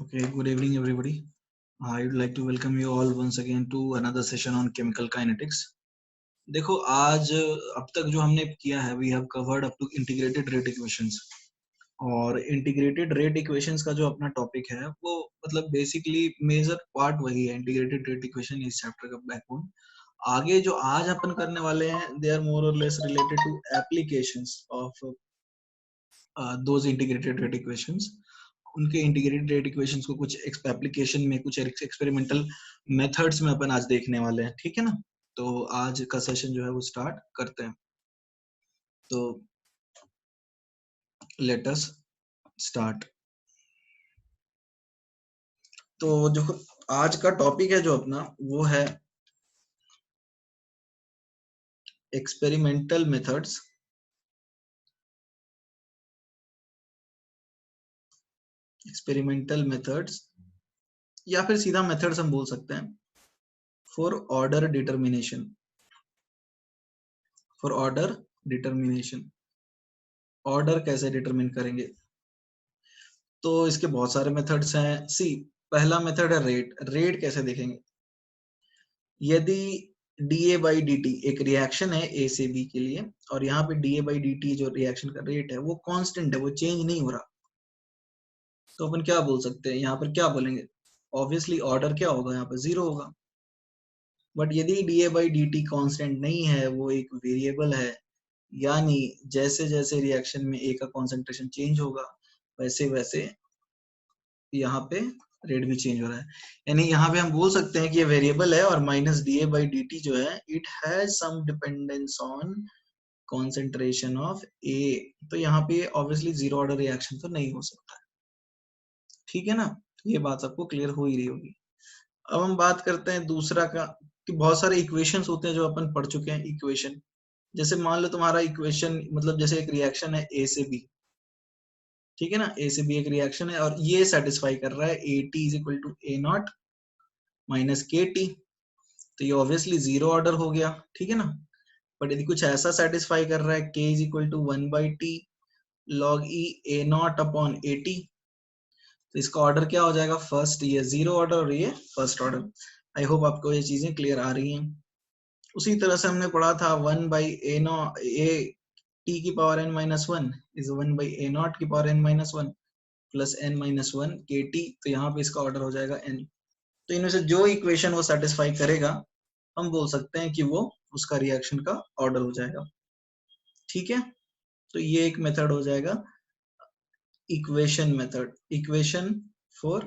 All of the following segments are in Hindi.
Okay, good evening, everybody. I would like to welcome you all once again to another session on chemical kinetics. देखो आज अब तक जो हमने किया है, we have covered up to integrated rate equations. और इंटीग्रेटेड रेट इक्वेशंस का जो अपना टॉपिक है वो मतलब बेसिकली मेजर पार्ट वही है, इंटीग्रेटेड रेट इक्वेशन इस चैप्टर का बैकबोन. आगे जो आज अपन करने वाले हैं दे आर मोर और less related to applications of those integrated rate equations. उनके इंटीग्रेटेड रेट इक्वेशंस को कुछ एप्लीकेशन में, कुछ एक्सपेरिमेंटल मेथड्स में अपन आज देखने वाले हैं. ठीक है ना. तो आज का सेशन जो है वो स्टार्ट करते हैं. तो लेट अस स्टार्ट. तो जो आज का टॉपिक है जो अपना वो है एक्सपेरिमेंटल मेथड्स या फिर सीधा मेथड्स हम बोल सकते हैं फॉर ऑर्डर डिटर्मिनेशन. ऑर्डर कैसे डिटरमिन करेंगे. तो इसके बहुत सारे मेथड्स हैं. पहला मेथड है रेट कैसे देखेंगे. यदि डीए बाई डी टी एक रिएक्शन है ए से बी के लिए और यहाँ पे डीए बाई डी टी जो रिएक्शन का रेट है वो कांस्टेंट है, वो चेंज नहीं हो रहा, तो अपन क्या बोल सकते हैं, यहाँ पर क्या बोलेंगे. ऑब्वियसली ऑर्डर क्या होगा, यहाँ पर 0 होगा. बट यदि DA by D T constant नहीं है, वो एक वेरिएबल है, यानी जैसे जैसे रिएक्शन में ए का कॉन्सेंट्रेशन चेंज होगा वैसे वैसे यहाँ पे रेट भी चेंज हो रहा है. यानी यहाँ पे हम बोल सकते हैं कि ये वेरिएबल है और minus D A by D t जो है it has some dependence on concentration of a. तो यहाँ पे ऑब्वियसली 0 ऑर्डर रिएक्शन तो नहीं हो सकता है. ठीक है ना. ये बात आपको क्लियर हो ही रही होगी. अब हम बात करते हैं दूसरा का कि बहुत सारे इक्वेशंस होते हैं जो अपन पढ़ चुके हैं. इक्वेशन जैसे मान लो तुम्हारा इक्वेशन मतलब जैसे एक रिएक्शन है ए से बी. ठीक है ना. ए से बी एक रिएक्शन है और ये सेटिस्फाई कर रहा है A T is equal to A naught minus K T. तो ये ऑब्वियसली 0 ऑर्डर हो गया. ठीक है ना. बट यदि कुछ ऐसा सेटिस्फाई कर रहा है K is equal to 1 by T log E A naught upon A T, तो इसका ऑर्डर क्या हो जाएगा, फर्स्ट. ये 0 ऑर्डर और ये फर्स्ट ऑर्डर. आई होप आपको ये चीजें क्लियर आ रही हैं. उसी तरह से हमने पढ़ा था 1 by a naught a t की power n minus 1 is 1 by a naught की power n minus 1 plus n minus 1 के टी. तो यहाँ पे इसका ऑर्डर हो जाएगा n. तो इनमें से जो इक्वेशन वो सेटिस्फाई करेगा हम बोल सकते हैं कि वो उसका रिएक्शन का ऑर्डर हो जाएगा. ठीक है. तो ये एक मेथड हो जाएगा equation method, equation for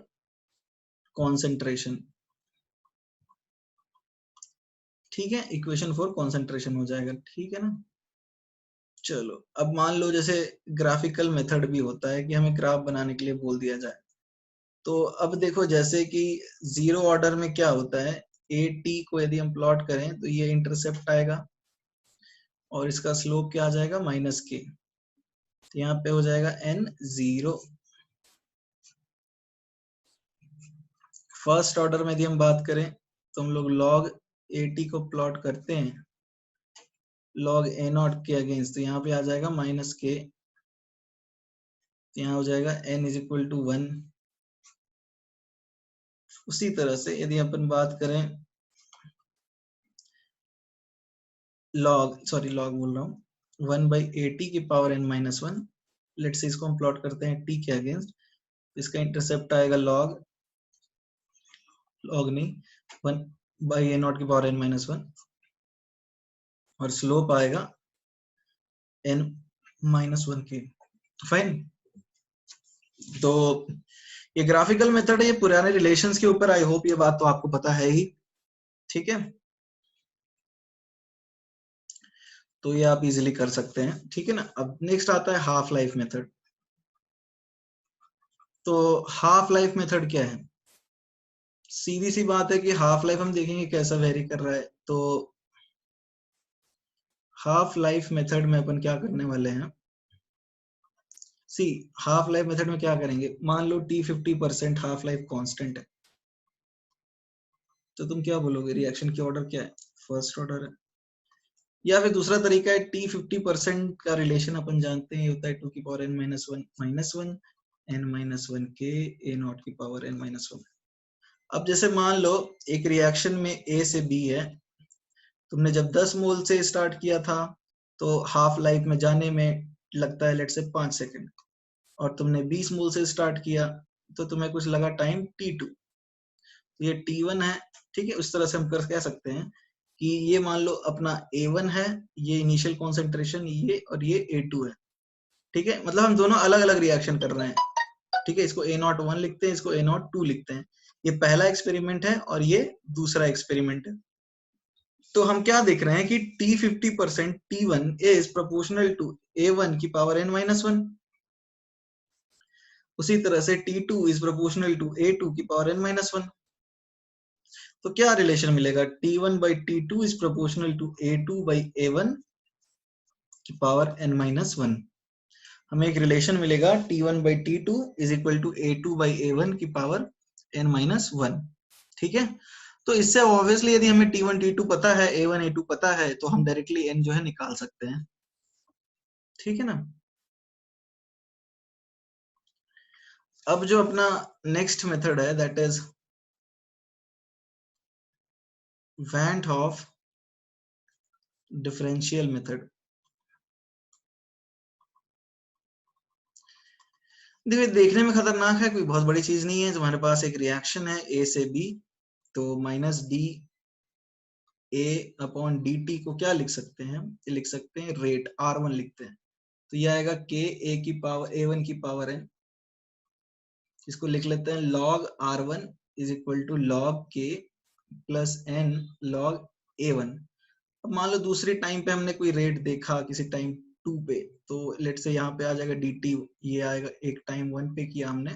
concentration. ठीक है. इक्वेशन फॉर कॉन्सेंट्रेशन हो जाएगा. ठीक है ना. चलो अब मान लो जैसे ग्राफिकल मेथड भी होता है कि हमें ग्राफ बनाने के लिए बोल दिया जाए. तो अब देखो जैसे कि 0 ऑर्डर में क्या होता है, ए टी को यदि हम प्लॉट करें तो ये इंटरसेप्ट आएगा और इसका स्लोप क्या आ जाएगा, माइनस के. यहाँ पे हो जाएगा n 0. फर्स्ट ऑर्डर में यदि हम बात करें तो हम लोग log ए टी को प्लॉट करते हैं log ए नॉट के अगेंस्ट. तो यहाँ पे आ जाएगा माइनस के. यहाँ हो जाएगा n इज इक्वल टू 1. उसी तरह से यदि अपन बात करें log बोल रहा हूँ 1 बाई ए टी की power n minus 1. Late say इसको हम प्लॉट करते हैं t के अगेंस्ट. इसका इंटरसेप्ट आएगा log नहीं 1 बाई ए नॉट की पावर n माइनस 1 और स्लोप आएगा n माइनस 1 के. फाइन. तो ये ग्राफिकल मेथड है, ये पुराने रिलेशंस के ऊपर. आई होप ये बात तो आपको पता है ही. ठीक है. तो ये आप इजीली कर सकते हैं. ठीक है ना. अब नेक्स्ट आता है हाफ लाइफ मेथड. तो हाफ लाइफ मेथड क्या है, सीधी सी बात है कि हाफ लाइफ हम देखेंगे कैसा वेरी कर रहा है. तो हाफ लाइफ मेथड में अपन क्या करने वाले हैं, हाफ लाइफ मेथड में क्या करेंगे, मान लो टी 50% हाफ लाइफ कांस्टेंट है. तो तुम क्या बोलोगे, रिएक्शन की ऑर्डर क्या है, फर्स्ट ऑर्डर है. या फिर दूसरा तरीका है टी 50% का रिलेशन अपन जानते हैं होता है 2 की power n minus 1 minus 1 n-1 के a नॉट की पावर n-1। अब जैसे मान लो एक रिएक्शन में a से b है, तुमने जब 10 मोल से स्टार्ट किया था तो हाफ लाइफ में जाने में लगता है लेट से 5 सेकंड, और तुमने 20 मोल से स्टार्ट किया तो तुम्हें कुछ लगा टाइम t2, तो ये t1 है। ठीक है, उस तरह से हम कर कह सकते हैं कि ये मान लो अपना a1 है, ये इनिशियल कॉन्सेंट्रेशन ये, और ये a2 है। ठीक है, मतलब हम दोनों अलग अलग रिएक्शन कर रहे हैं। ठीक है, इसको a01 लिखते हैं, इसको a02 लिखते हैं। ये पहला एक्सपेरिमेंट है और ये दूसरा एक्सपेरिमेंट है। तो हम क्या देख रहे हैं कि T50% T1 is proportional to A1 की पावर n-1। उसी तरह से T2 is proportional to A2 की पावर n-1। तो क्या रिलेशन मिलेगा? T1 by T2 is proportional to A2 by A1 की पावर n-1। हमें एक रिलेशन मिलेगा T1 by T2 is equal to A2 by A1 की पावर n-1। ठीक है, तो इससे ऑब्वियसली यदि हमें T1 T2 पता है, A1 A2 पता है, तो हम डायरेक्टली n जो है निकाल सकते हैं। ठीक है ना। अब जो अपना नेक्स्ट मेथड है that is van't Hoff differential method. देखिए, देखने में खतरनाक है, कोई बहुत बड़ी चीज नहीं है। तुम्हारे पास एक रिएक्शन है ए से बी, तो minus D A upon D t को क्या लिख सकते हैं? ये लिख सकते हैं रेट R1 लिखते हैं। तो ये आएगा के ए की पावर A1 की पावर n। इसको लिख लेते हैं log R1 is equal to log k plus n log A1। अब मान लो दूसरी टाइम पे हमने कोई रेट देखा किसी टाइम 2 पे, तो लेट से यहाँ पे आ जाएगा dt, ये आएगा एक टाइम 1 पे किया हमने,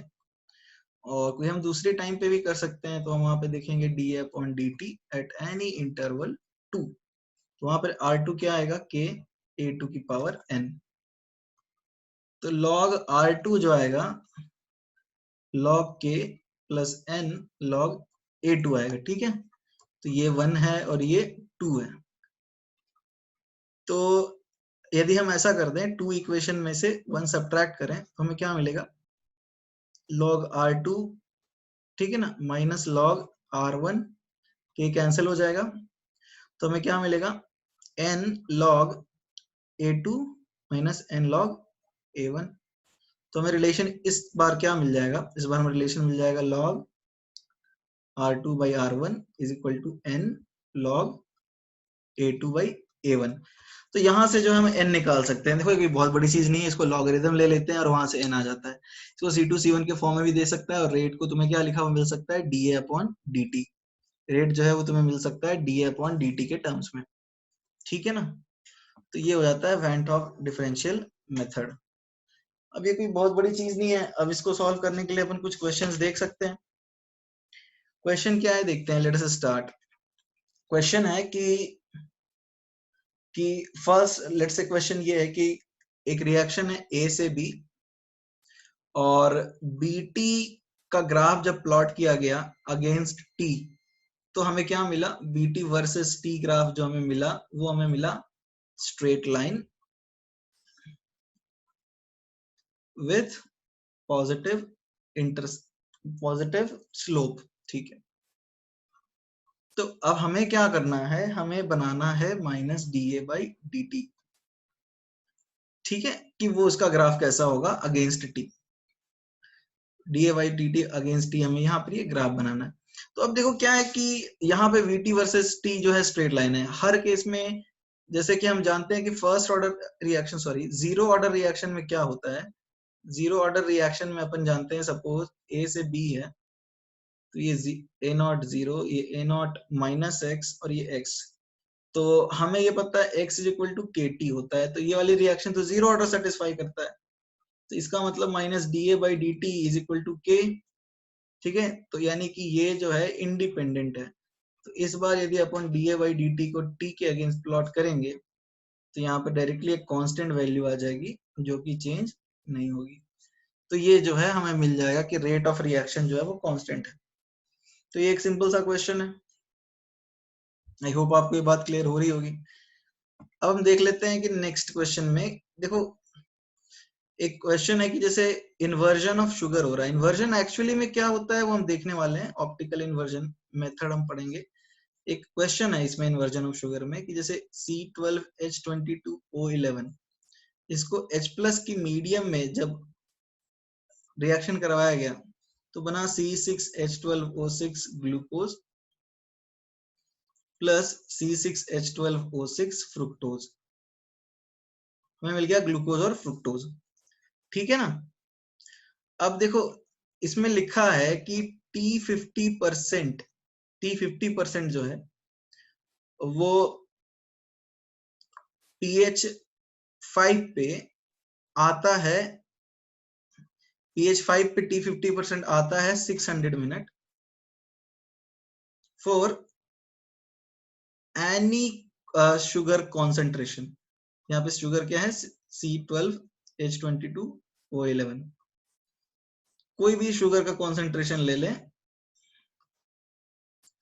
और कोई हम दूसरी टाइम पे भी कर सकते हैं, तो हम वहां पे देखेंगे D upon D T at any interval 2। तो वहां पर R2 क्या आएगा? k A2 की पावर n। तो log R2 जो आएगा log k plus n log A2 आएगा। ठीक है, तो ये 1 है और ये 2 है। तो यदि हम ऐसा कर दें, 2 इक्वेशन में से 1 सब्ट्रैक्ट करें, तो हमें क्या मिलेगा? log R2, ठीक है ना, माइनस log R1, के कैंसिल हो जाएगा, तो हमें क्या मिलेगा? n log A2 minus n log A1। तो हमें रिलेशन इस बार क्या मिल जाएगा? इस बार हमें रिलेशन मिल जाएगा log R2 by R1 is equal to n log A2 by A1। तो यहां से जो हम n निकाल सकते हैं, देखो ये बहुत बड़ी चीज नहीं है, इसको लॉगरिथम ले लेते हैं और वहां से n आ जाता है। इसको C2 C1 के फॉर्म में भी दे सकता है, और रेट को तुम्हें क्या लिखा हुआ मिल सकता है? dA upon dt। रेट जो है वो तुम्हें मिल सकता है dA अपॉन dt के टर्म्स में। ठीक है ना, तो ये हो जाता है वैन हॉफ डिफरेंशियल मेथड। अब ये कोई बहुत बड़ी चीज नहीं है। अब इसको सॉल्व करने के लिए अपन कुछ क्वेश्चंस देख सकते हैं। क्वेश्चन क्या है देखते हैं, लेट अस स्टार्ट। क्वेश्चन है कि फर्स्ट लेट से क्वेश्चन ये है कि एक रिएक्शन है ए से बी, और बीटी का ग्राफ जब प्लॉट किया गया अगेंस्ट टी, तो हमें क्या मिला? बीटी वर्सेस टी ग्राफ जो हमें मिला वो हमें मिला straight line with positive positive slope. ठीक है, तो अब हमें क्या करना है? हमें बनाना है minus D A by D T. ठीक है, कि वो उसका ग्राफ कैसा होगा against T. D A by D T against T, हमें यहाँ पर ये ग्राफ बनाना है। तो अब देखो क्या है कि यहाँ पे वी टी वर्सेस टी जो है स्ट्रेट लाइन है हर केस में। जैसे कि हम जानते हैं कि first order reaction, sorry zero order reaction में क्या होता है? जीरो ऑर्डर रिएक्शन में अपन जानते हैं, सपोज ए से बी है, तो ये ए नॉट जीरो, ये ए नॉट माइनस एक्स, और ये एक्स। तो हमें ये पता है x इज इक्वल टू के टी होता है, तो ये वाली रिएक्शन तो जीरो ऑर्डर सेटिस्फाई करता है। तो इसका मतलब minus D A by D T is equal to K. ठीक है, तो यानी कि ये जो है इंडिपेंडेंट है। तो इस बार यदि अपन d A by D t को टी के अगेंस्ट प्लॉट करेंगे, तो यहाँ पर डायरेक्टली एक कांस्टेंट वैल्यू आ जाएगी जो कि चेंज नहीं होगी। तो ये जो है हमें मिल जाएगा कि रेट ऑफ रिएक्शन जो है वो कांस्टेंट है। तो ये एक सिंपल सा क्वेश्चन है। आई होप आपको ये बात क्लियर हो रही होगी। अब हम देख लेते हैं कि नेक्स्ट क्वेश्चन में देखो एक क्वेश्चन है कि जैसे इन्वर्जन ऑफ शुगर हो रहा है, इन्वर्जन एक्चुअली में क्या होता है वो हम देखने वाले हैं, ऑप्टिकल इन्वर्जन मेथड हम पढ़ेंगे। एक क्वेश्चन है इसमें इन्वर्जन ऑफ शुगर में कि जैसे C12H22O11 इसको H प्लस की मीडियम में जब रिएक्शन करवाया गया तो बना C6H12O6 glucose plus C6H12O6 fructose, हमें मिल गया ग्लूकोज और फ्रुक्टोज। ठीक है ना। अब देखो इसमें लिखा है कि T50% जो है वो pH 5 पे आता है, pH 5 पे T50% आता है 600 minute for any sugar concentration. यहाँ पे शुगर क्या है C12H22O11, कोई भी शुगर का कॉन्सेंट्रेशन ले लें,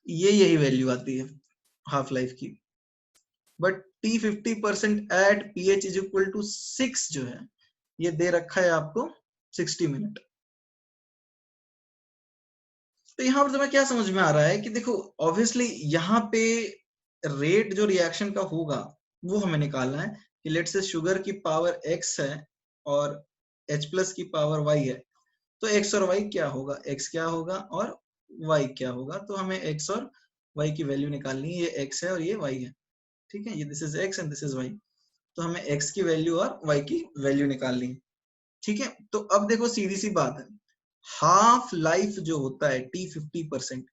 ये यही वैल्यू आती है हाफ लाइफ की। But T50% at pH is equal to 6 जो है ये दे रखा है आपको 60 मिनट। तो यहाँ पर तुम्हें क्या समझ में आ रहा है कि देखो ऑब्वियसली यहाँ पे रेट जो रिएक्शन का होगा वो हमें निकालना है कि लेट से शुगर की पावर x है और H प्लस की पावर y है, तो x और y क्या होगा, x क्या होगा और y क्या होगा। तो हमें x और y की वैल्यू निकालनी है, ये x है और ये y है। ठीक है, ये this is x and this is y। तो हमें x की वैल्यू और y की वैल्यू निकालनी है। ठीक है, तो अब देखो सीधी सी बात है, हाफ लाइफ जो होता है T50%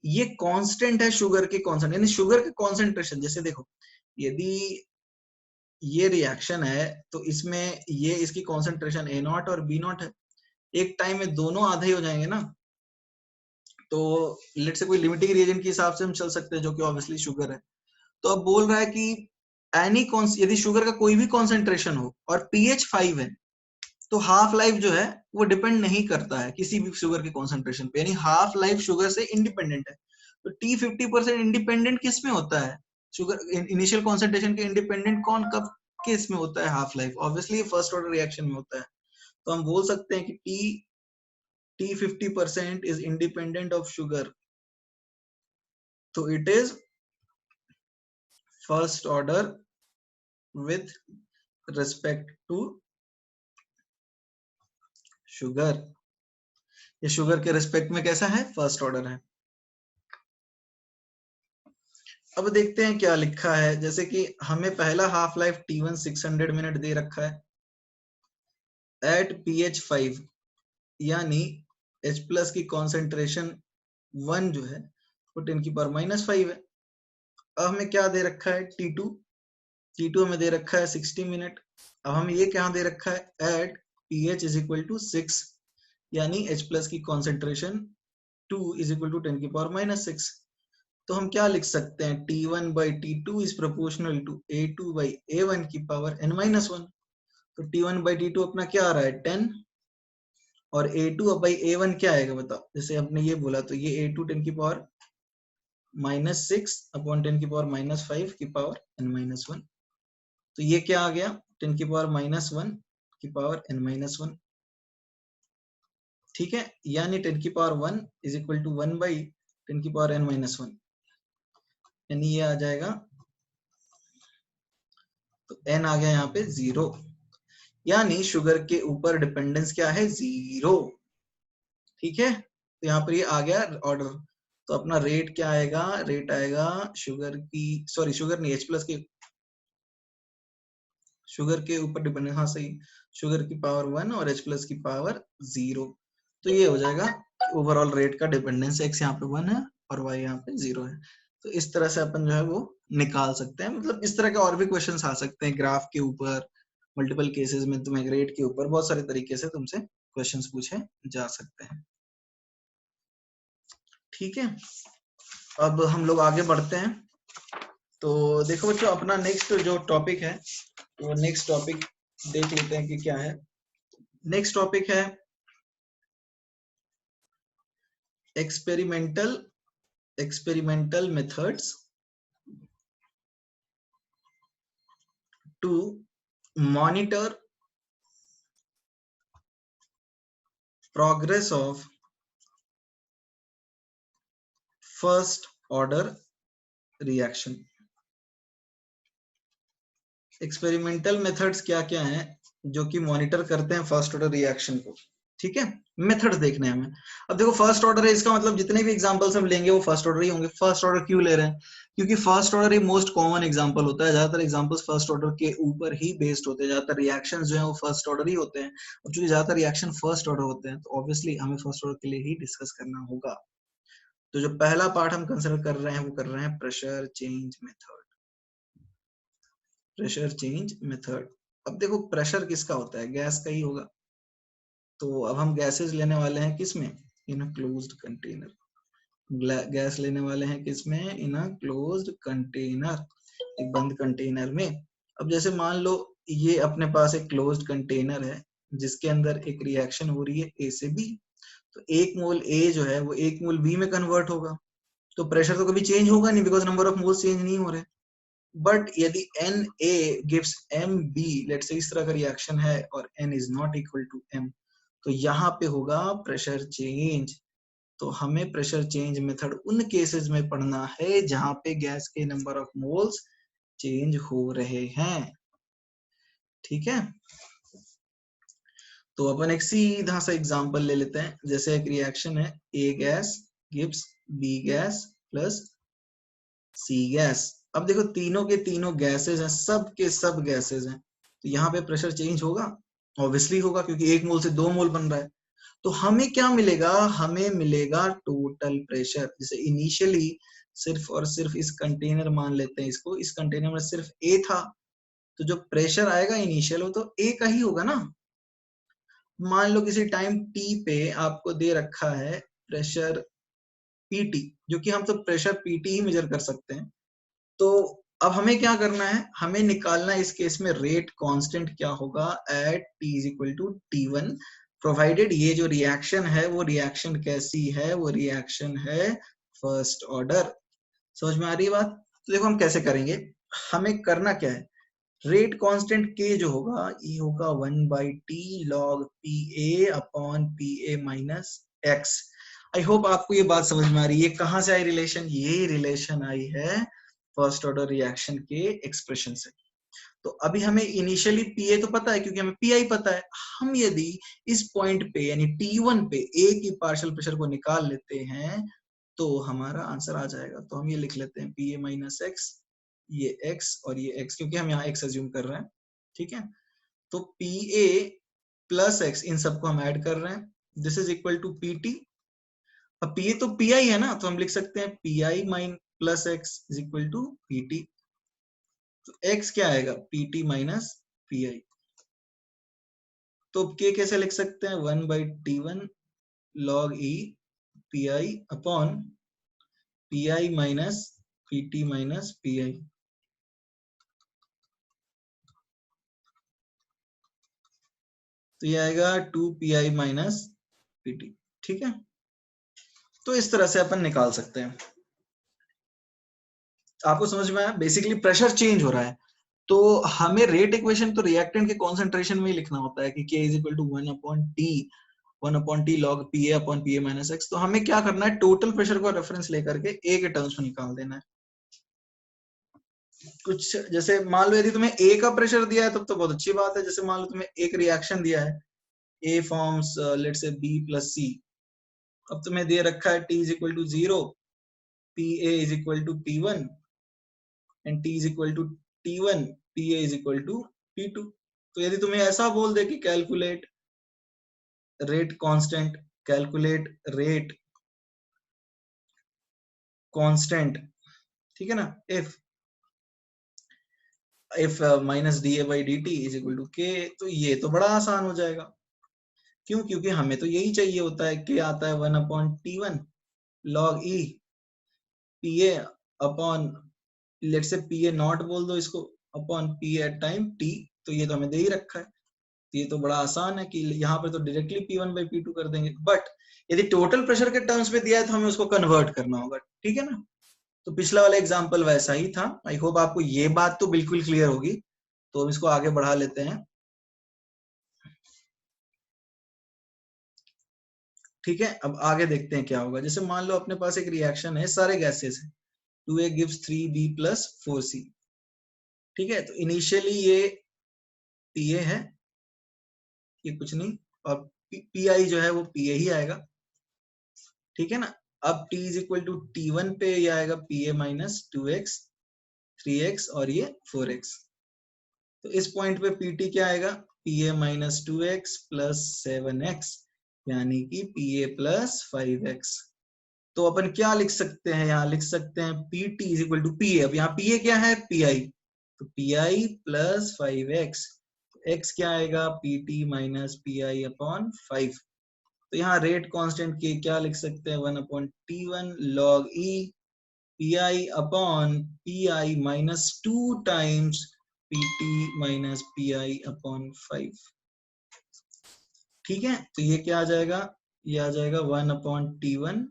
ये कांस्टेंट है शुगर के कॉन्सेंट्रेशन, यानी शुगर के कॉन्सेंट्रेशन। जैसे देखो यदि ये रिएक्शन है तो इसमें ये इसकी कॉन्सेंट्रेशन A0 और B0 है, एक टाइम में दोनों आधे ही हो जाएंगे ना। तो लेट से कोई लिमिटिंग रिएजेंट के हिसाब से हम चल सकते हैं जो कि ऑब्वियसली शुगर है। तो अब बोल रहा है कि एनी यदि शुगर का कोई भी कॉन्सेंट्रेशन हो और pH 5 है तो हाफ लाइफ जो है वो डिपेंड नहीं करता है किसी भी शुगर के कॉन्सेंट्रेशन पे, यानी हाफ लाइफ शुगर से इंडिपेंडेंट है। तो T50% इंडिपेंडेंट किस में होता है, शुगर इनिशियल कॉन्सेंट्रेशन के इंडिपेंडेंट कौन कब किस में होता है, half life, obviously first order reaction में होता है। तो हम बोल सकते हैं कि T50% is independent of sugar, तो it is first order with respect to sugar. ये शुगर के रिस्पेक्ट में कैसा है, फर्स्ट ऑर्डर है। अब देखते हैं क्या लिखा है, जैसे कि हमें पहला हाफ लाइफ T1 600 मिनट दे रखा है एट pH 5, यानी H प्लस की कॉन्सेंट्रेशन 1 जो है वो 10 की पावर -5 है। अब हमें क्या दे रखा है T2 हमें दे रखा है 60 मिनट। अब हमें ये क्या दे रखा है at pH is equal to 6, यानी H प्लस की कॉन्सेंट्रेशन 2 इज इक्वल टू 10 की पावर -6। तो हम क्या लिख सकते हैं, T1 by T2 is proportional to A2 by A1 की पावर n-1। तो T1 by T2 अपना क्या आ रहा है 10, और A2 by A1 क्या आएगा बताओ, जैसे हमने ये बोला तो ये A2 10 की पावर -6 अपॉन 10 की पावर -5 की पावर n-1। तो ये क्या आ गया 10 की पावर -1 की पावर n-1। ठीक है, यानी 10 की power 1 is equal to 1 by 10 की पावर n-1, यानी ये आ जाएगा, तो n आ गया यहाँ पे 0, यानी शुगर के ऊपर डिपेंडेंस क्या है 0। ठीक है, तो यहाँ पर ये आ गया ऑर्डर। तो अपना रेट क्या आएगा, रेट आएगा शुगर की, सॉरी शुगर नहीं, H प्लस के, शुगर के ऊपर डिपेंडेंस, हाँ सही, शुगर की पावर 1 और H प्लस की पावर 0। तो ये हो जाएगा ओवरऑल रेट का डिपेंडेंस, x यहाँ पे 1 है और y यहाँ पे 0 है। तो इस तरह से अपन जो है वो निकाल सकते हैं, मतलब इस तरह के और भी क्वेश्चंस आ सकते हैं ग्राफ के ऊपर, मल्टीपल केसेस में तुम्हें रेट के ऊपर बहुत सारे तरीके से तुमसे क्वेश्चंस पूछे जा सकते हैं। ठीक है, अब हम लोग आगे बढ़ते हैं। तो देखो बच्चों अपना नेक्स्ट जो टॉपिक है वो नेक्स्ट टॉपिक देख लेते हैं कि क्या है। नेक्स्ट टॉपिक है experimental methods to monitor progress of first order reaction. Experimental methods क्या क्या हैं जो कि मॉनिटर करते हैं फर्स्ट ऑर्डर रिएक्शन को, ठीक है। मेथड्स देखने हैं हमें। अब देखो फर्स्ट ऑर्डर है, इसका मतलब जितने भी एग्जांपल्स हम लेंगे वो फर्स्ट ऑर्डर ही होंगे। फर्स्ट ऑर्डर क्यों ले रहे हैं? क्योंकि फर्स्ट ऑर्डर एक मोस्ट कॉमन एग्जांपल होता है, ज्यादातर एग्जांपल्स फर्स्ट ऑर्डर के ऊपर ही बेस्ड होते हैं, ज्यादातर रिएक्शंस जो है वो फर्स्ट ऑर्डर ही होते हैं। और चूंकि ज्यादातर रिएक्शन फर्स्ट ऑर्डर होते हैं तो ऑब्वियसली हमें फर्स्ट ऑर्डर के लिए ही डिस्कस करना होगा। तो जो पहला पार्ट हम कंसिडर कर रहे हैं वो कर रहे हैं pressure change method. Pressure change method. अब देखो प्रेशर किसका होता है? गैस का ही होगा। तो अब हम गैसेस लेने वाले हैं किसमें? इन अ क्लोज्ड कंटेनर। गैस लेने वाले हैं किसमें? इन अ क्लोज्ड कंटेनर, एक बंद कंटेनर में। अब जैसे मान लो ये अपने पास एक क्लोज्ड कंटेनर है जिसके अंदर एक रिएक्शन हो रही है ए से बी। तो एक मोल ए जो है वो एक मोल बी में कन्वर्ट होगा। तो प्रेशर तो कभी चेंज होगा नहीं because number of moles change नहीं हो रहे। बट यदि N A gives M B, let's say इस तरह का रिएक्शन है और N is not equal to M, तो यहाँ पे होगा प्रेशर चेंज। तो हमें प्रेशर चेंज मेथड उन केसेस में पढ़ना है जहां पे गैस के नंबर ऑफ मोल्स चेंज हो रहे हैं, ठीक है। तो अपन एक सीधा सा एग्जांपल ले लेते हैं। जैसे एक रिएक्शन है, a gas gives b gas plus c gas. अब देखो तीनों के तीनों गैसेज हैं, सब के सब गैसेज हैं, तो यहाँ पे प्रेशर चेंज होगा, ऑब्वियसली होगा क्योंकि एक मोल से दो मोल बन रहा है। तो हमें क्या मिलेगा? हमें मिलेगा टोटल प्रेशर। जैसे इनिशियली सिर्फ और सिर्फ इस कंटेनर मान लेते हैं इसको, इस कंटेनर में सिर्फ ए था, तो जो प्रेशर आएगा इनिशियल वो तो ए का ही होगा ना। मान लो किसी टाइम टी पे आपको दे रखा है प्रेशर पीटी, जो कि हम तो प्रेशर पीटी ही मेजर कर सकते हैं। तो अब हमें क्या करना है? हमें निकालना है इस केस में रेट कांस्टेंट क्या होगा at T is equal to T1, provided ये जो रिएक्शन है वो रिएक्शन कैसी है? वो रिएक्शन है फर्स्ट ऑर्डर। समझ में आ रही है बात? तो देखो हम कैसे करेंगे। हमें करना क्या है? रेट कांस्टेंट के जो होगा ये होगा 1/t log Pa upon Pa minus x. I hope आपको ये बात समझ में आ रही है। कहां से आई रिलेशन? ये रिलेशन आई है फर्स्ट ऑर्डर रिएक्शन के एक्सप्रेशन से। तो अभी हमें इनिशियली Pa तो पता है क्योंकि हमें Pi पता है। हम यदि इस पॉइंट पे यानी T1 पे A की पार्शियल प्रेशर को निकाल लेते हैं तो हमारा आंसर आ जाएगा। तो हम ये लिख लेते हैं Pa माइनस एक्स, ये x और ये x, क्योंकि हम यहाँ x अज्यूम कर रहे हैं, ठीक है। तो Pa प्लस एक्स, इन सबको हम ऐड कर रहे हैं, this is equal to Pt। अब Pa तो Pi है ना, तो हम लिख सकते हैं Pi माइन plus X is equal to Pt। तो x क्या आएगा? Pt minus Pi। तो k कैसे लिख सकते हैं? 1/T1 log e Pi upon Pi minus Pt minus Pi। तो ये आएगा 2Pi माइनस Pt, ठीक है। तो इस तरह से अपन निकाल सकते हैं। आपको समझ में आया? बेसिकली प्रेशर चेंज हो रहा है तो हमें रेट इक्वेशन तो रिएक्टेंट के कॉन्सेंट्रेशन में ही लिखना होता है कि K is equal to 1/T log Pa upon Pa minus X. तो हमें क्या करना है? टोटल प्रेशर को रेफरेंस लेकर के A के टर्म्स में निकाल देना है। कुछ जैसे मान लो यदि तुम्हें A का प्रेशर दिया है तब तो बहुत अच्छी बात है। जैसे मान लो तुम्हें एक रिएक्शन दिया है, A forms let's say B plus C। अब तुम्हें दे रखा है T is equal to 0, Pa is equal to P1 and T is equal to T1, Pa is equal to P2। तो यदि तुम्हें ऐसा बोल दे कि calculate rate constant, calculate rate constant, ठीक है ना, if minus da by dt is equal to k, तो ये तो बड़ा आसान हो जाएगा। क्यों? क्योंकि हमें तो यही चाहिए होता है। k आता है 1/T1 log e Pa upon let say Pa naught बोल दो इसको, upon P at time t। तो ये तो हमें दे ही रखा है, तो ये तो बड़ा आसान है कि यहाँ पे तो डायरेक्टली P1/P2 कर देंगे। बट यदि टोटल प्रेशर के टर्म्स में दिया है तो हमें उसको कन्वर्ट करना होगा, ठीक है ना। तो पिछला वाला एग्जांपल वैसा ही था। आई होप आपको ये बात तो बिल्कुल क्लियर होगी। तो हम इसको आगे बढ़ा लेते हैं। ठीक है, अब आगे देखते हैं क्या होगा। जैसे मान लो अपने पास एक रिएक्शन है, सारे गैसेस है, 2A gives 3B plus 4C। ठीक है, तो इनिशियली ये Pa है, ये कुछ नहीं, और Pi जो है वो Pa ही आएगा। ठीक है ना, अब T is equal to T1 पे ये आएगा Pa माइनस 2x 3x और ये 4x। तो इस पॉइंट पे Pt क्या आएगा, Pa minus 2x plus 7x, यानी कि Pa प्लस 5x। तो अपन क्या लिख सकते हैं, यहाँ लिख सकते हैं Pt is equal to Pa। अब यहाँ Pa क्या है, Pi, तो Pi प्लस 5x, x क्या आएगा, Pt माइनस Pi अपॉन 5। तो यहाँ रेट कांस्टेंट के क्या लिख सकते हैं, 1/T1 log E Pi upon Pi minus 2 times Pt minus Pi upon 5। ठीक है, तो ये क्या आ जाएगा, ये आ जाएगा 1/T1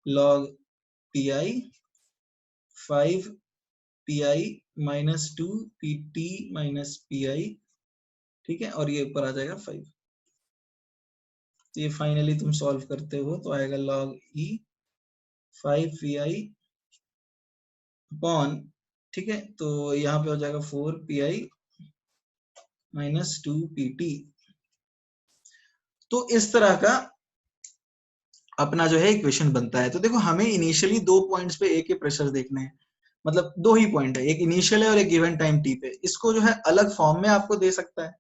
log Pi 5 Pi minus 2 Pt minus Pi। ठीक है, और ये ऊपर आ जाएगा 5। तो ये फाइनली तुम सॉल्व करते हो तो आएगा log E 5 Pi अपॉन, ठीक है, तो यहाँ पे हो जाएगा 4 Pi माइनस 2 Pt। तो इस तरह का अपना जो है इक्वेशन बनता है। तो देखो हमें इनिशियली 2 पॉइंट्स पे एक ही प्रेशर देखने हैं, मतलब 2 ही पॉइंट है, एक इनिशियल है और एक गिवन टाइम टी पे। इसको जो है अलग फॉर्म में आपको दे सकता है।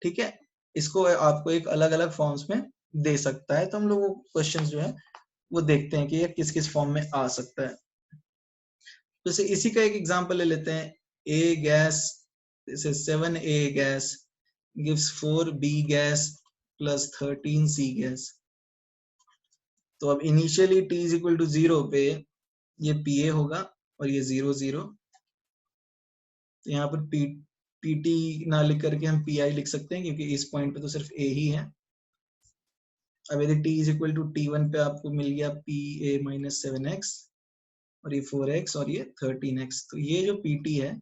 ठीक है, इसको आपको एक अलग अलग फॉर्म्स में दे सकता है। तो हम लोग क्वेश्चंस जो है वो देखते हैं कि ये किस किस फॉर्म में आ सकता है। जैसे इसी का एक एग्जांपल ले लेते हैं, ए गैस, जैसे 7A gas gives 4B gas plus 13C gas. तो अब initially T is equal to 0 पे ये Pa होगा और ये 0 0। तो यहाँ पर Pt ना लिख करके हम Pi लिख सकते हैं, क्योंकि इस पॉइंट पे तो सिर्फ A ही है। अब यदि T is equal to T1 पे आपको मिल गया Pa माइनस 7x और ये 4x और ये 13x। तो ये जो Pt है,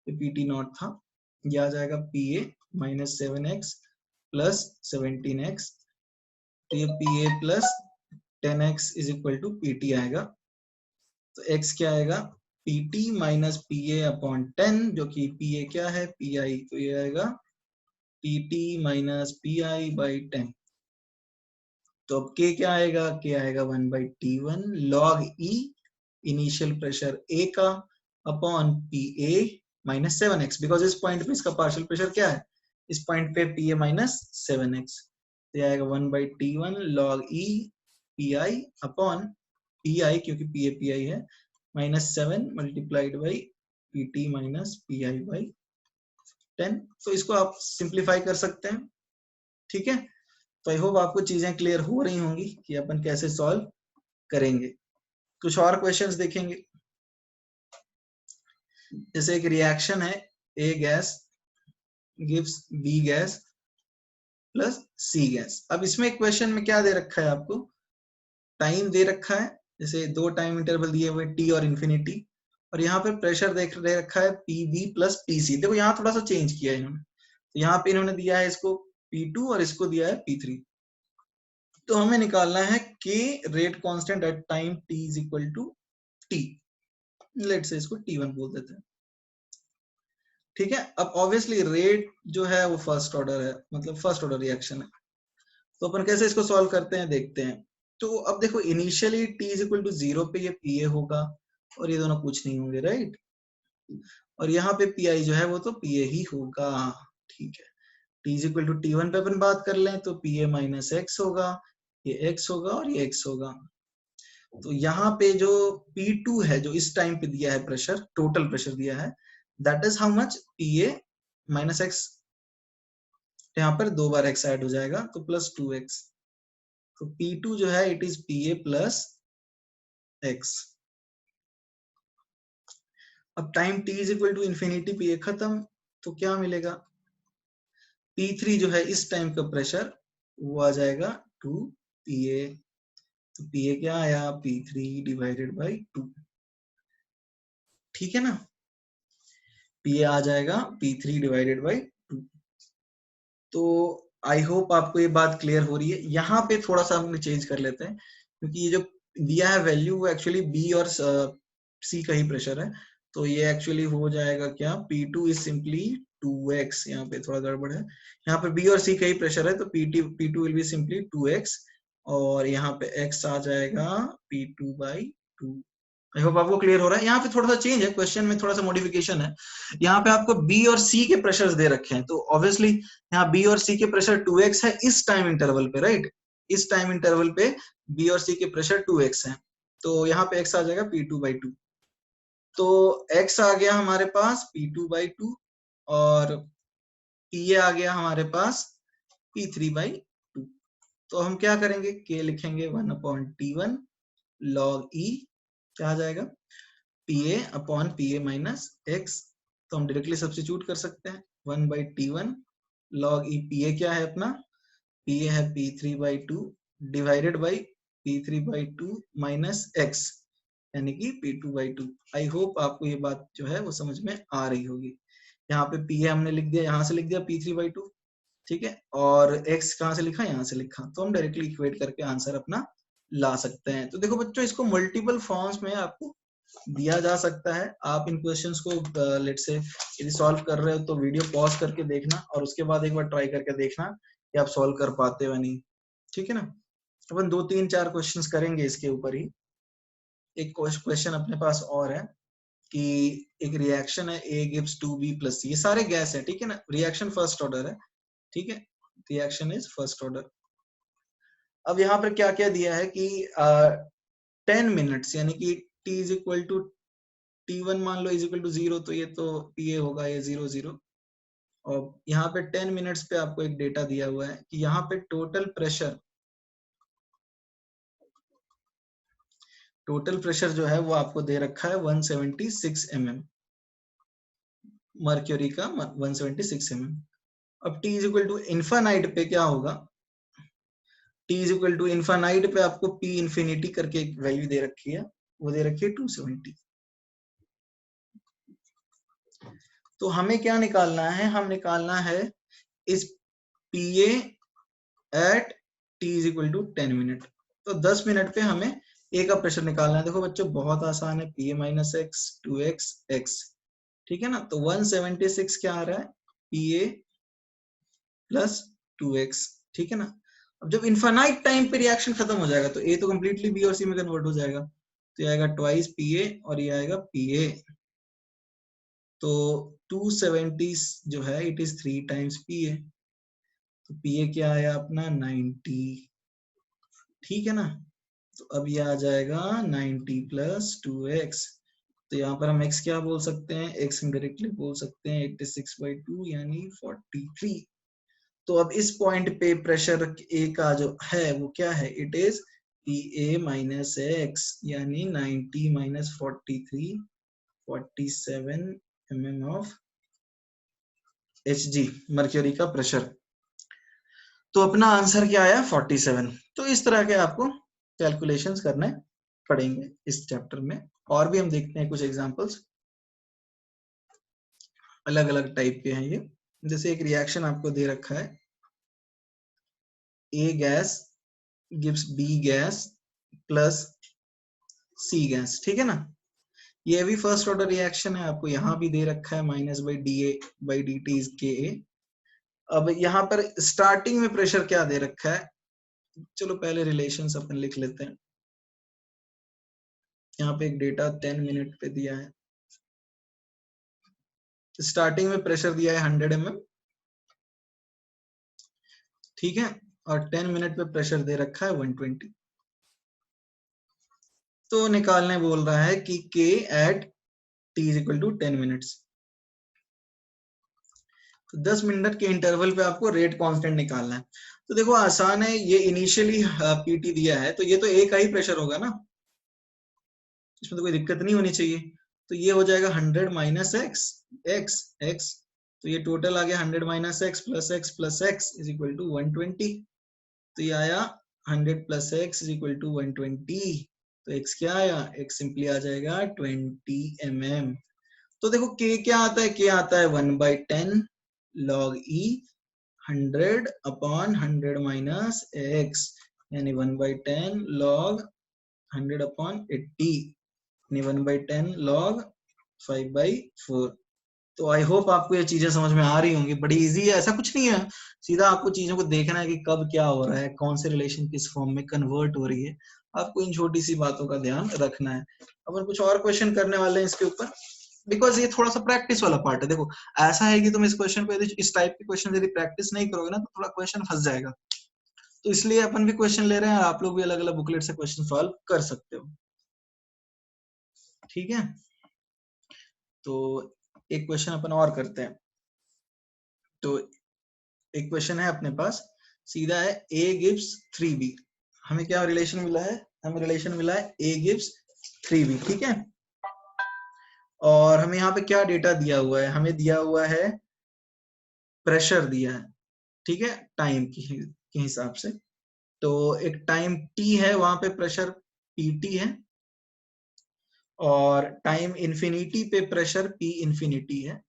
ये Pt नॉट था, ये आ जाएगा Pa minus 7x plus 17x। तो ये Pa plus 10x is equal to Pt आएगा। तो x क्या आएगा, Pt माइनस Pa अपॉन 10, जो कि Pa क्या है, Pi। तो ये आएगा Pt माइनस Pi बाई 10। तो अब K क्या आएगा, K आएगा 1/T1 log E initial pressure A का upon Pa minus 7x, because इस पॉइंट पे इसका पार्शियल प्रेशर क्या है, इस पॉइंट पे Pa माइनस 7x। तो ये आएगा 1/T1 log E Pi upon Pi, क्योंकि Pa Pi है, minus 7 multiplied by Pt minus Pi by 10। तो इसको आप सिंप्लीफाई कर सकते हैं। ठीक है, तो आई होप आपको चीजें क्लियर हो रही होंगी कि अपन कैसे सॉल्व करेंगे। कुछ और क्वेश्चंस देखेंगे। जैसे एक रिएक्शन है, a gas gives b gas plus c gas. अब इसमें क्वेश्चन में क्या दे रखा है आपको, टाइम दे रखा है, जैसे 2 टाइम इंटरवल दिए हुए टी और इन्फिनिटी, और यहाँ पे प्रेशर दे रखा है पीबी प्लस पीसी। देखो यहाँ थोड़ा सा चेंज किया है इन्होंने, तो यहाँ पे इन्होंने दिया है इसको P2 और इसको दिया है P3। तो हमें निकालना है K rate constant at time T is equal to T। Let say इसको T1 बोल देते हैं। ठीक है, अब ऑब्वियसली रेट जो है वो फर्स्ट ऑर्डर है, मतलब फर्स्ट ऑर्डर रिएक्शन है। तो अपन कैसे इसको सॉल्व करते हैं देखते हैं। तो अब देखो initially T is equal to 0 पे ये Pa होगा और ये दोनों कुछ नहीं होंगे, राइट। और यहाँ पे Pi जो है वो तो Pa ही होगा। ठीक है, T is equal to T1 पे अपन बात कर लें तो Pa माइनस x होगा, ये x होगा और ये x होगा। तो यहाँ पे जो P2 है, जो इस टाइम पे दिया है प्रेशर, टोटल प्रेशर दिया है, that is how much, Pa minus x, यहाँ पर 2 बार x ऐड हो जाएगा तो प्लस 2x। तो P2 जो है it is Pa plus x। अब time t is equal to infinity, Pa खत्म, तो क्या मिलेगा, P3 जो है इस टाइम का प्रेशर वो आ जाएगा 2Pa। तो Pa क्या आया, P3 डिवाइडेड बाई 2। ठीक है ना, Pa आ जाएगा P3 डिवाइडेड बाई 2। तो आई होप आपको ये बात क्लियर हो रही है। यहाँ पे थोड़ा सा हम चेंज कर लेते हैं, क्योंकि ये जो दिया है वैल्यू वो एक्चुअली बी और सी का ही प्रेशर है। तो ये एक्चुअली हो जाएगा क्या, P2 इज सिंपली 2x। यहाँ पे थोड़ा गड़बड़ है, यहाँ पे बी और सी का ही प्रेशर है, तो P2 will be simply 2x, और यहाँ पे x आ जाएगा P2/2। आई होप आपको क्लियर हो रहा है। यहाँ पे थोड़ा सा चेंज है, क्वेश्चन में थोड़ा सा मॉडिफिकेशन है। यहाँ पे आपको बी और सी के प्रेशर्स दे रखे हैं, तो ऑब्वियसली यहाँ बी और सी के प्रेशर 2x है इस टाइम इंटरवल पे, राइट। इस टाइम इंटरवल पे बी और सी के प्रेशर 2x है, तो यहाँ पे x आ जाएगा P2/2। तो x आ गया हमारे पास P2/2, और Pa आ गया हमारे पास P3/2। तो हम क्या करेंगे, k लिखेंगे 1/T1 log E, क्या आ जाएगा Pa/Pa माइनस x। तो हम डायरेक्टली सब्स्टिट्यूट कर सकते हैं, 1/T1 log E। Pa क्या है अपना, Pa है P3/2 divided by P3/2 minus x, यानी कि P2/2। आई होप आपको ये बात जो है वो समझ में आ रही होगी। यहाँ पे Pa हमने लिख दिया, यहाँ से लिख दिया P3/2, ठीक है, और x कहाँ से लिखा, यहाँ से लिखा, तो हम डायरेक्टली इक्वेट करके आंसर अपना ला सकते हैं। तो देखो बच्चों, इसको मल्टीपल फॉर्म्स में आपको दिया जा सकता है। आप इन क्वेश्चंस को लेट से यदि सॉल्व कर रहे हो तो वीडियो पॉज करके देखना, और उसके बाद एक बार ट्राई करके देखना कि आप सॉल्व कर पाते हो नहीं, ठीक है ना। अपन 2-3-4 क्वेश्चंस करेंगे इसके ऊपर ही। एक क्वेश्चन अपने पास और है कि एक रिएक्शन है A gives 2B+C, ये सारे गैस है, ठीक है ना। रिएक्शन फर्स्ट ऑर्डर है, ठीक है, रिएक्शन इज फर्स्ट ऑर्डर। अब यहाँ पर क्या क्या दिया है कि 10 मिनट्स, यानी कि t is equal to T1 मान लो इज इक्वल टू 0, तो ये तो Pa होगा, ये 0 0। और यहाँ पे 10 मिनट्स पे आपको एक डेटा दिया हुआ है कि यहाँ पे टोटल प्रेशर जो है वो आपको दे रखा है 176 mm, मर्क्यूरी का 176 mm। अब t is equal to infinite पे क्या होगा, t is equal to infinite पे आपको p इंफिनिटी करके एक वैल्यू दे रखी है, वो दे रखी है 270। तो हमें क्या निकालना है, हम निकालना है इस Pa at t is equal to 10 minute. तो 10 मिनट पे हमें A का प्रेशर निकालना है। देखो बच्चों बहुत आसान है, Pa minus x 2x x, ठीक है ना। तो 176 क्या आ रहा है, Pa प्लस 2x, ठीक है ना। अब जब इन्फानाइट टाइम पे रिएक्शन खत्म हो जाएगा तो A तो कंप्लीटली B और C में कन्वर्ट हो जाएगा, तो ये आएगा ट्वाइस Pa और ये आएगा Pa। तो 270 जो है इट इज 3 टाइम्स Pa, तो Pa क्या आया अपना 90, ठीक है ना। तो अब ये आ जाएगा 90 प्लस 2x। तो यहाँ पर हम x क्या बोल सकते हैं, x हम डायरेक्टली बोल सकते हैं 86/2 यानी 43। तो अब इस पॉइंट पे प्रेशर A का जो है वो क्या है, it is Pa minus x, यानी 90 minus 43, 47 mm of Hg, mercury का प्रेशर। तो अपना आंसर क्या आया 47। तो इस तरह के आपको कैलकुलेशंस करने पड़ेंगे इस चैप्टर में। और भी हम देखते हैं कुछ एग्जांपल्स, अलग अलग टाइप के हैं ये। जैसे एक रिएक्शन आपको दे रखा है, A gas gives B gas plus C gas, ठीक है ना। ये भी फर्स्ट ऑर्डर रिएक्शन है, आपको यहाँ भी दे रखा है -/dA/dt इज KA। अब यहाँ पर स्टार्टिंग में प्रेशर क्या दे रखा है, चलो पहले रिलेशंस अपन लिख लेते हैं। यहाँ पे एक डेटा 10 मिनट पे दिया है, स्टार्टिंग में प्रेशर दिया है 100 mm, ठीक है, और 10 मिनट पे प्रेशर दे रखा है 120। तो निकालने बोल रहा है कि K at T is equal to 10 minutes. तो 10 मिनट के इंटरवल पे आपको रेट कांस्टेंट निकालना है। तो देखो आसान है, ये इनिशियली पीटी दिया है, तो ये तो एक ही प्रेशर होगा ना, इसमें तो कोई दिक्कत नहीं होनी चाहिए। तो ये हो जाएगा 100 माइनस एक्स एक्स एक्स, तो ये टोटल आ गया 100 minus X plus X is equal to 120। तो ये आया 100 plus X is equal to 120। तो x क्या आया, x सिंपली आ जाएगा 20 mm। तो देखो k क्या आता है, k आता है 1/10 log e 100 upon 100 minus x, यानी 1/10 log 100 अपॉन 80, यानी 1/10 log 5/4। तो आई होप आपको ये चीजें समझ में आ रही होंगी, बड़ी इजी है, ऐसा कुछ नहीं है, सीधा आपको चीजों को देखना है कि कब क्या हो रहा है, कौन से रिलेशन किस फॉर्म में कन्वर्ट हो रही है, आपको इन छोटी सी बातों का ध्यान रखना है। अपन कुछ और क्वेश्चन करने वाले हैं इसके ऊपर, बिकॉज ये थोड़ा सा प्रैक्टिस वाला पार्ट है। देखो ऐसा है कि तुम इस क्वेश्चन पे इस टाइप के क्वेश्चन यदि प्रैक्टिस नहीं करोगे ना तो थोड़ा क्वेश्चन फंस जाएगा, तो इसलिए अपन भी क्वेश्चन ले रहे हैं, आप लोग भी अलग अलग बुकलेट से क्वेश्चन सॉल्व कर सकते हो, ठीक है। तो एक क्वेश्चन अपन और करते हैं। तो एक क्वेश्चन है अपने पास, सीधा है a gives 3b, हमें क्या रिलेशन मिला है, हमें रिलेशन मिला है a gives 3b, ठीक है। और हमें यहाँ पे क्या डेटा दिया हुआ है, हमें दिया हुआ है प्रेशर दिया है, ठीक है, टाइम के हिसाब से। तो एक टाइम t है, वहां पे प्रेशर pt है, और टाइम इंफिनिटी पे प्रेशर p इंफिनिटी है।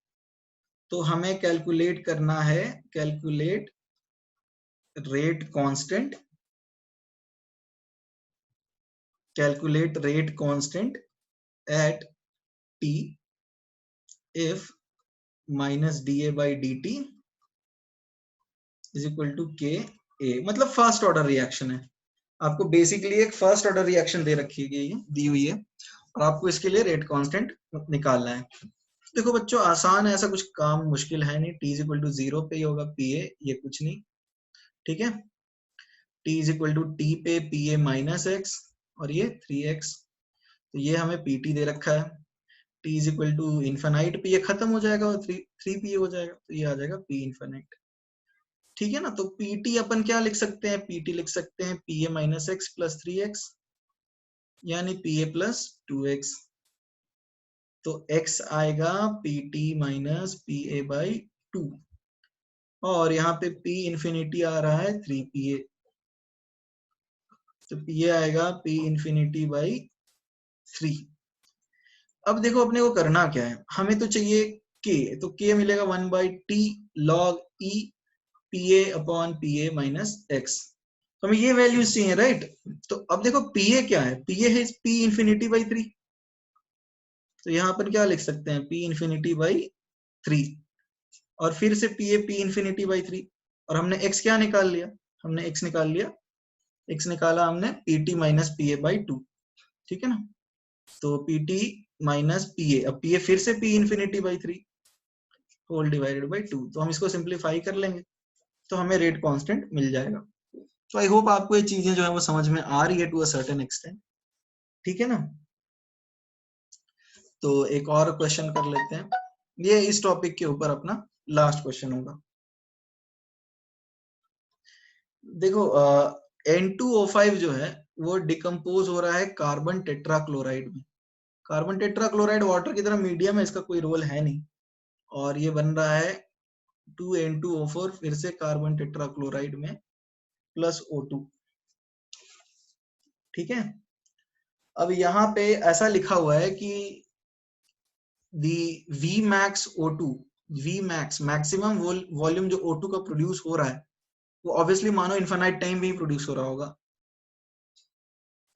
तो हमें कैलकुलेट करना है, calculate rate constant, calculate rate constant at t if minus dA by dt is equal to k a, मतलब फर्स्ट ऑर्डर रिएक्शन है, आपको बेसिकली एक फर्स्ट ऑर्डर रिएक्शन दे रखी गई है, दी हुई है, और आपको इसके लिए रेट कांस्टेंट निकालना है। देखो बच्चों आसान है, ऐसा कुछ काम मुश्किल है नहीं, t is equal to 0 पे ही होगा pa, ये कुछ नहीं, ठीक है। t is equal to t पे pa माइनस x और ये 3x, तो ये हमें pt दे रखा है। t is equal to infinite पे ये खत्म हो जाएगा और 3p हो जाएगा, तो ये आ जाएगा p इन्फाइनाइट, ठीक है ना। तो pt अपन क्या लिख सकते हैं, pt लिख सकते हैं pa minus X plus 3x, यानी pa प्लस 2x। तो x आएगा pt माइनस pa बाई 2, और यहाँ पे p इंफिनिटी आ रहा है 3pa, तो pa आएगा p इंफिनिटी बाई 3। अब देखो अपने को करना क्या है, हमें तो चाहिए k, तो k मिलेगा 1/t log e pa upon pa minus X, तो हमें ये वैल्यूज चाहिए, राइट। तो अब देखो pa क्या है, pa है p इंफिनिटी बाई 3, तो यहाँ पर क्या लिख सकते हैं p इंफिनिटी बाई 3, और फिर से pa p इंफिनिटी बाई 3, और हमने x क्या निकाल लिया, हमने x निकाल लिया, x निकाला हमने pt माइनस pa बाई 2, ठीक है ना। तो pt माइनस pa, अब pa फिर से p infinity by 3 whole divided by 2, तो हम इसको सिंप्लीफाई कर लेंगे, तो हमें रेट कांस्टेंट मिल जाएगा। तो आई होप आपको ये चीजें जो है वो समझ में आ रही है टू अ सर्टेन एक्सटेंट, ठीक है ना। तो एक और क्वेश्चन कर लेते हैं, ये इस टॉपिक के ऊपर अपना लास्ट क्वेश्चन होगा। देखो N2O5 जो है वो डिकम्पोज हो रहा है कार्बन टेट्राक्लोराइड में, कार्बन टेट्राक्लोराइड वाटर की तरह मीडियम है, इसका कोई रोल है नहीं, और ये बन रहा है 2N2O4 फिर से कार्बन टेट्राक्लोराइड में प्लस O2, ठीक है। अब यहाँ पे ऐसा लिखा हुआ है कि दी Vmax O2, Vmax maximum volume जो O2 का प्रोड्यूस हो रहा है वो ऑब्वियसली मानो इन्फाइनाइट टाइम में ही प्रोड्यूस हो रहा होगा,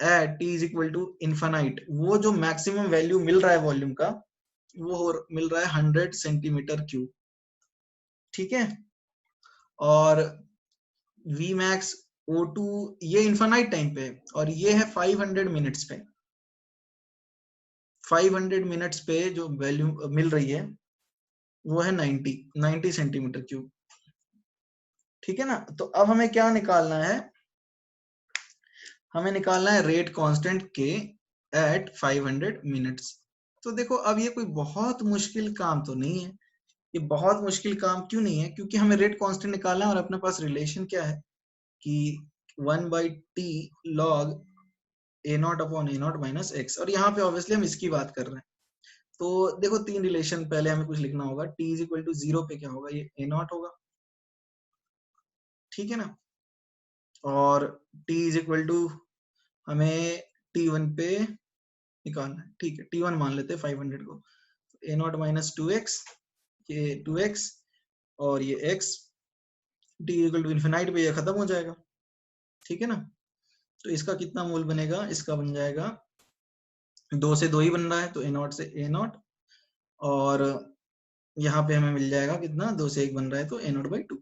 at t is equal to infinite, वो जो मैक्सिमम वैल्यू मिल रहा है वॉल्यूम का वो मिल रहा है 100 सेंटीमीटर क्यूब, ठीक है। और Vmax O2 ये इन्फाइनाइट टाइम पे है, और ये है 500 मिनट्स पे, 500 मिनट्स पे जो वैल्यू मिल रही है वो है 90 सेंटीमीटर क्यूब, ठीक है ना। तो अब हमें क्या निकालना है, हमें निकालना है रेट कांस्टेंट के एट 500 मिनट्स। तो देखो अब ये कोई बहुत मुश्किल काम तो नहीं है, ये बहुत मुश्किल काम क्यों नहीं है, क्योंकि हमें रेट कांस्टेंट निकालना है और अपने पास रिलेशन क्या है कि 1/t log a0 upon a0 minus x, और यहाँ पे ऑब्वियसली हम इसकी बात कर रहे हैं। तो देखो तीन रिलेशन पहले हमें कुछ लिखना होगा, t इज इक्वल टू 0 पे क्या होगा, ये a0 होगा, ठीक है ना। और t इज इक्वल टू हमें t1 पे निकालना है, ठीक है, t1 मान लेते हैं 500 को, a0 माइनस 2x, ये 2x और ये x t equal to infinite पे ये खत्म हो जाएगा, ठीक है ना। तो इसका कितना मोल बनेगा, इसका बन जाएगा 2 से 2 ही बन रहा है तो a0 से a0, और यहाँ पे हमें मिल जाएगा कितना, 2 से 1 बन रहा है तो a0/2।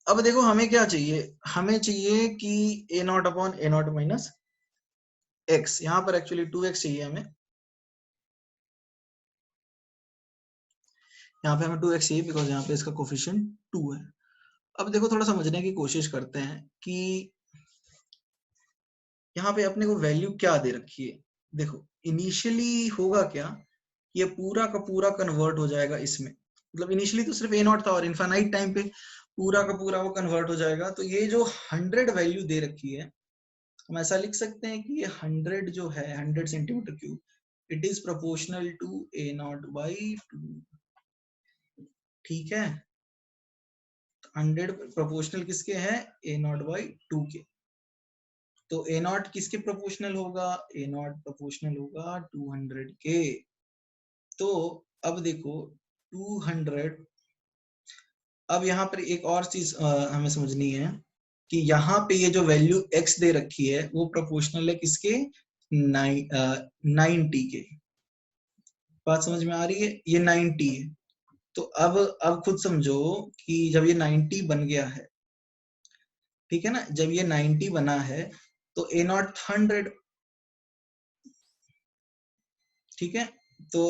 अब देखो हमें क्या चाहिए, हमें चाहिए कि a0 upon a0 minus x, यहाँ पर एक्चुअली 2x चाहिए हमें, यहाँ पे हमें 2x चाहिए बिकॉज यहाँ पे इसका कोफिशिएंट 2 है। अब देखो थोड़ा समझने की कोशिश करते हैं कि यहाँ पे अपने को वैल्यू क्या दे रखी है। देखो इनिशियली होगा क्या, ये पूरा का पूरा कन्वर्ट हो जाएगा इसमें, मतलब इनिशियली तो सिर्फ a0 था और इनफाइनाइट टाइम पे पूरा का पूरा वो कन्वर्ट हो जाएगा। तो ये जो 100 वैल्यू दे रखी है, हम ऐसा लिख सकते हैं कि ये 100 जो है 100 centimetre cube, it is proportional to a0/2, ठीक है। 100 प्रोपोर्शनल किसके है, a0/2 के। तो a0 किसके प्रोपोर्शनल होगा, a0 प्रोपोर्शनल होगा 200 के। तो अब देखो 200, अब यहाँ पर एक और चीज हमें समझनी है कि यहाँ पे ये जो वैल्यू x दे रखी है वो प्रोपोर्शनल है किसके, 90 के। बात समझ में आ रही है, ये 90 है। तो अब खुद समझो कि जब ये 90 बन गया है, ठीक है ना, जब ये 90 बना है तो a0 100, ठीक है। तो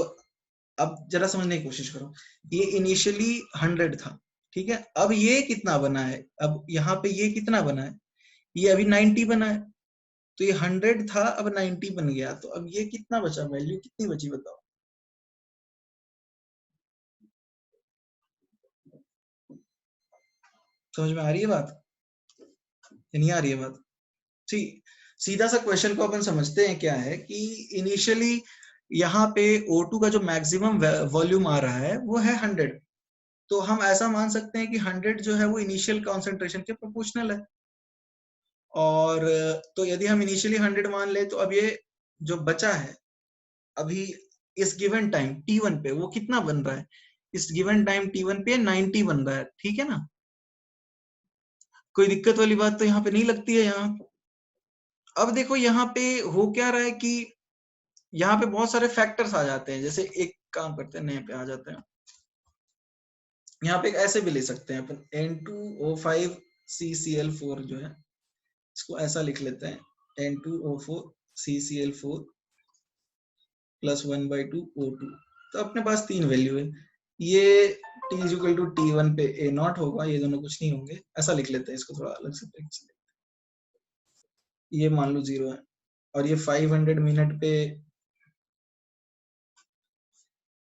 अब जरा समझने की कोशिश करो, ये इनिशियली 100 था, ठीक है। अब ये कितना बना है, अब यहाँ पे ये कितना बना है, ये अभी 90 बना है। तो ये 100 था अब 90 बन गया, तो अब ये कितना बचा, वैल्यू कितनी बची बताओ। समझ में आ रही है बात, नहीं आ रही है बात। सीधा सा क्वेश्चन को अपन समझते हैं, क्या है कि इनिशियली यहाँ पे O2 का जो मैक्सिमम वॉल्यूम आ रहा है वो है 100। तो हम ऐसा मान सकते हैं कि 100 जो है वो इनिशियल कॉन्सेंट्रेशन के प्रोपोर्शनल है। और तो यदि हम इनिशियली 100 मान ले, तो अब ये जो बचा है अभी इस गिवन टाइम t1 पे वो कितना बन रहा है, इस गिवन टाइम t1 पे 90 बन रहा है, ठीक है ना। कोई दिक्कत वाली बात तो यहाँ पे नहीं लगती है यहाँ। अब देखो यहाँ पे हो क्या रहा है कि यहाँ पे बहुत सारे फैक्टर्स आ जाते हैं। जैसे एक काम करते हैं, नए पे आ जाते हैं, यहाँ पे ऐसे भी ले सकते हैं अपन, N2O5CCl4 जो है इसको ऐसा लिख लेते हैं, N2O4CCl4 + 1/2 O2। तो अपने पास 3 वैल्यू है, ये t = t1 पे a0 होगा, ये दोनों कुछ नहीं होंगे, ऐसा लिख लेते हैं इसको थोड़ा अलग से। ये मान लो 0 है, और ये 500 मिनट पे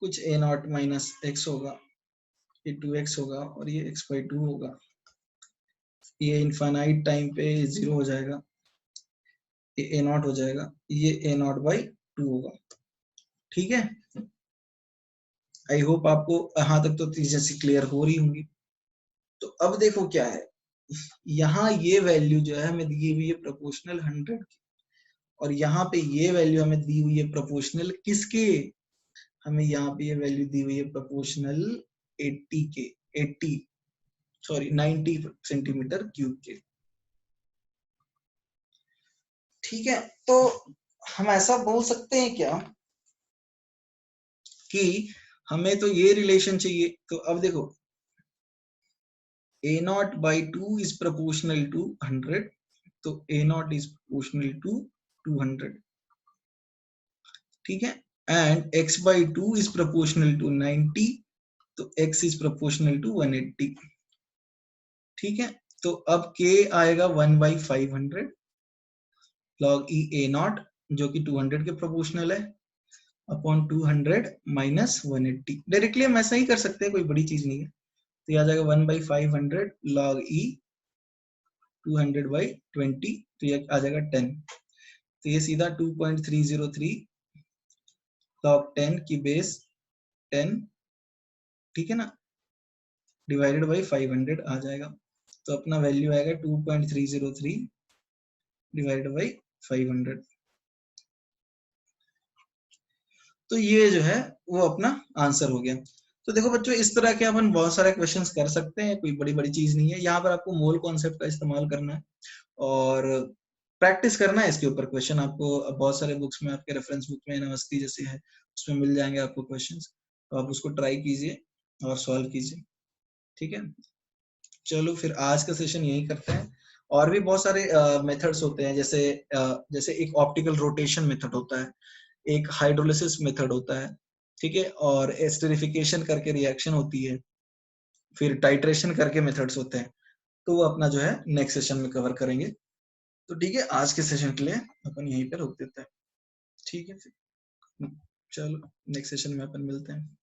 कुछ a0 माइनस x होगा, ये 2x होगा, और ये x/2 होगा। ये इनफाइनाइट टाइम पे 0 हो जाएगा, ये a0 हो जाएगा, ये a0/2 होगा, ठीक है। आई होप आपको यहाँ तक तो चीजें क्लियर हो रही होंगी। तो अब देखो क्या है, यहाँ ये वैल्यू जो है हमें दी हुई है प्रोपोर्शनल 100 की, और यहाँ पे ये वैल्यू हमें दी हुई है प्रोपोर्शनल किसके, हमें यहाँ पे ये वैल्यू दी हुई है प्रोपोर्शनल 80 के, 90 सेंटीमीटर क्यूब के, ठीक है। तो हम ऐसा बोल सकते हैं क्या कि हमें तो ये रिलेशन चाहिए। तो अब देखो a0/2 is proportional to 100, तो a0 is proportional to 200, ठीक है। And x/2 is proportional to 90, तो x is proportional to 180, ठीक है। तो अब k आएगा 1/500 log e a0 जो कि 200 के प्रोपोर्शनल है अपॉन 200 माइनस 180। डायरेक्टली हम ऐसा ही कर सकते हैं, कोई बड़ी चीज नहीं है। तो आ जाएगा 1/500 log e 200/20, तो ये आ जाएगा 10। तो ये सीधा 2.303 log 10 की बेस 10, ठीक है ना, डिवाइडेड बाई 500 आ जाएगा। तो अपना वैल्यू आएगा 2.303 डिवाइडेड बाई 500। तो ये जो है वो अपना आंसर हो गया। तो देखो बच्चों, इस तरह के अपन बहुत सारे क्वेश्चंस कर सकते हैं, कोई बड़ी बड़ी चीज नहीं है। यहाँ पर आपको मोल कॉन्सेप्ट का इस्तेमाल करना है और प्रैक्टिस करना है इसके ऊपर। क्वेश्चन आपको बहुत सारे बुक्स में, आपके रेफरेंस बुक में नमस्ती जैसे है, उसमें मिल जाएंगे आपको क्वेश्चंस, तो आप उसको ट्राई कीजिए और सॉल्व कीजिए। ठीक है, चलो फिर आज का सेशन यही करते हैं। और भी बहुत सारे मेथड्स होते हैं, जैसे एक ऑप्टिकल रोटेशन मेथड होता है, एक हाइड्रोलिसिस मेथड होता है, ठीक है, और एस्टरिफिकेशन करके रिएक्शन होती है, फिर टाइट्रेशन करके मेथड्स होते हैं। तो वो अपना जो है नेक्स्ट सेशन में कवर करेंगे। तो ठीक है, आज के सेशन के लिए अपन यहीं पे रोक देते हैं। ठीक है, फिर चलो नेक्स्ट सेशन में अपन मिलते हैं।